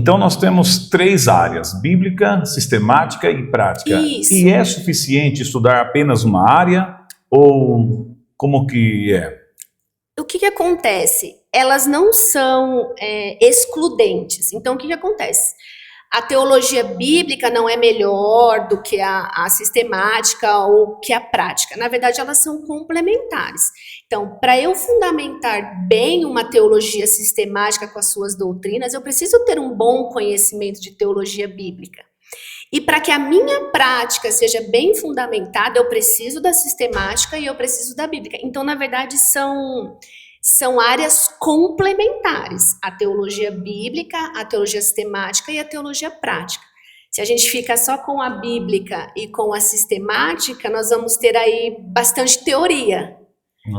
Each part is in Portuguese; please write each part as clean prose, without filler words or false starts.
Então nós temos três áreas: bíblica, sistemática e prática. Isso. E é suficiente estudar apenas uma área? Ou como que é? O que acontece? Elas não são excludentes. Então, o que acontece? A teologia bíblica não é melhor do que a sistemática ou que a prática. Na verdade, elas são complementares. Então, para eu fundamentar bem uma teologia sistemática com as suas doutrinas, eu preciso ter um bom conhecimento de teologia bíblica. E para que a minha prática seja bem fundamentada, eu preciso da sistemática e eu preciso da bíblica. Então, na verdade, são áreas complementares, a teologia bíblica, a teologia sistemática e a teologia prática. Se a gente fica só com a bíblica e com a sistemática, nós vamos ter aí bastante teoria,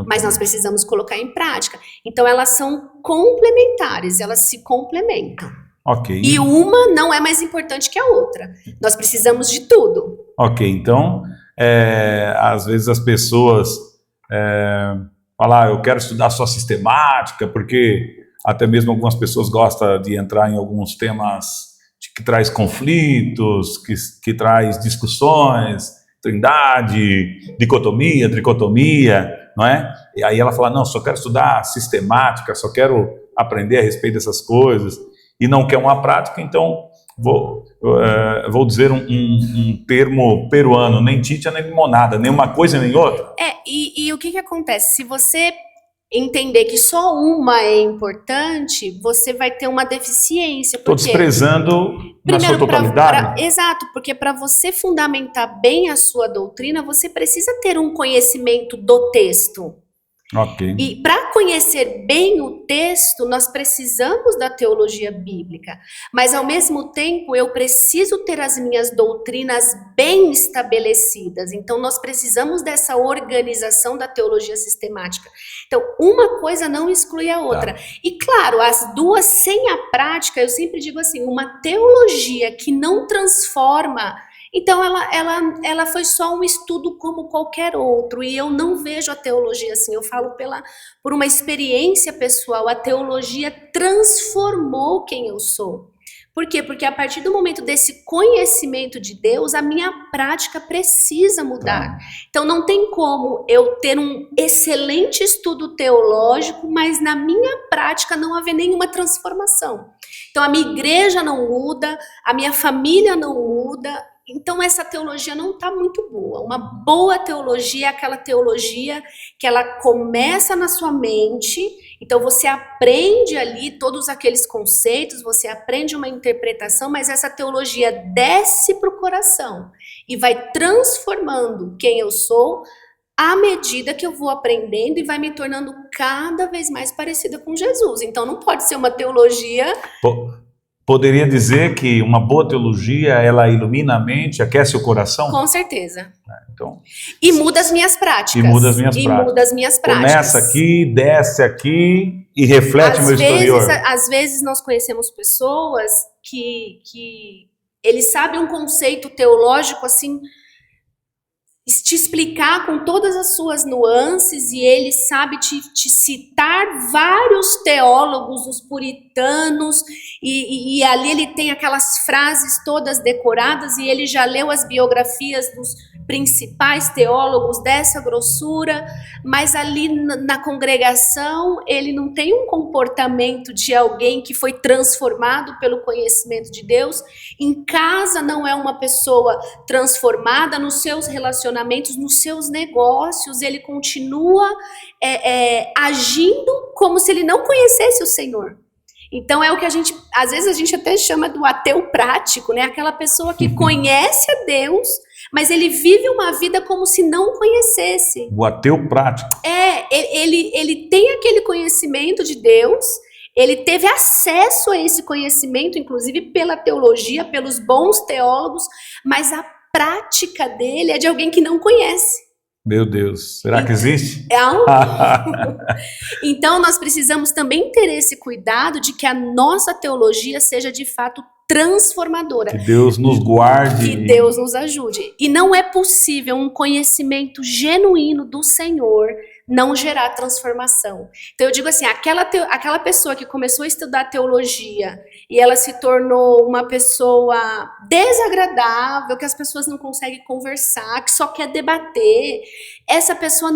mas nós precisamos colocar em prática. Então elas são complementares, elas se complementam. Ok. E uma não é mais importante que a outra. Nós precisamos de tudo. Ok, então, às vezes as pessoas falar, eu quero estudar só sistemática, porque até mesmo algumas pessoas gostam de entrar em alguns temas que traz conflitos, que traz discussões, trindade, dicotomia, tricotomia, não é? E aí ela fala, não, só quero estudar sistemática, só quero aprender a respeito dessas coisas, e não quer uma prática, então vou dizer um termo peruano, nem chicha nem limonada, nem uma coisa nem outra. E o que acontece? Se você entender que só uma é importante, você vai ter uma deficiência. Estou desprezando na sua totalidade. Exato, porque para você fundamentar bem a sua doutrina, você precisa ter um conhecimento do texto. Ok. E para conhecer bem o texto, nós precisamos da teologia bíblica. Mas, ao mesmo tempo, eu preciso ter as minhas doutrinas bem estabelecidas. Então, nós precisamos dessa organização da teologia sistemática. Então, uma coisa não exclui a outra. Tá. E, claro, as duas sem a prática, eu sempre digo assim, uma teologia que não transforma... Então, ela foi só um estudo como qualquer outro, e eu não vejo a teologia assim, eu falo por uma experiência pessoal, a teologia transformou quem eu sou. Por quê? Porque a partir do momento desse conhecimento de Deus, a minha prática precisa mudar. Então, não tem como eu ter um excelente estudo teológico, mas na minha prática não haver nenhuma transformação. Então, a minha igreja não muda, a minha família não muda. Então, essa teologia não está muito boa. Uma boa teologia é aquela teologia que ela começa na sua mente, então você aprende ali todos aqueles conceitos, você aprende uma interpretação, mas essa teologia desce para o coração e vai transformando quem eu sou à medida que eu vou aprendendo e vai me tornando cada vez mais parecida com Jesus. Então, não pode ser uma teologia... Poderia dizer que uma boa teologia, ela ilumina a mente, aquece o coração? Com certeza. Então, e muda as minhas práticas. Começa aqui, desce aqui e reflete o meu exterior. Às vezes nós conhecemos pessoas que eles sabem um conceito teológico assim, te explicar com todas as suas nuances, e ele sabe te citar vários teólogos, os puritanos, e ali ele tem aquelas frases todas decoradas, e ele já leu as biografias dos principais teólogos dessa grossura, mas ali na congregação ele não tem um comportamento de alguém que foi transformado pelo conhecimento de Deus. Em casa não é uma pessoa transformada, nos seus relacionamentos, nos seus negócios, ele continua agindo como se ele não conhecesse o Senhor. Então é o que às vezes a gente até chama do ateu prático, né? Aquela pessoa que conhece a Deus, mas ele vive uma vida como se não conhecesse. O ateu prático. Ele tem aquele conhecimento de Deus, ele teve acesso a esse conhecimento, inclusive pela teologia, pelos bons teólogos, mas a prática dele é de alguém que não conhece. Meu Deus, será que existe? Então nós precisamos também ter esse cuidado de que a nossa teologia seja de fato transformadora. Que Deus nos guarde. Que Deus nos ajude. E não é possível um conhecimento genuíno do Senhor não gerar transformação. Então eu digo assim, aquela pessoa que começou a estudar teologia e ela se tornou uma pessoa desagradável, que as pessoas não conseguem conversar, que só quer debater, essa pessoa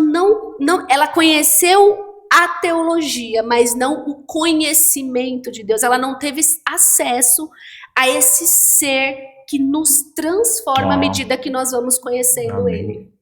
ela conheceu a teologia, mas não o conhecimento de Deus. Ela não teve acesso a esse ser que nos transforma à medida que nós vamos conhecendo Amém. Ele.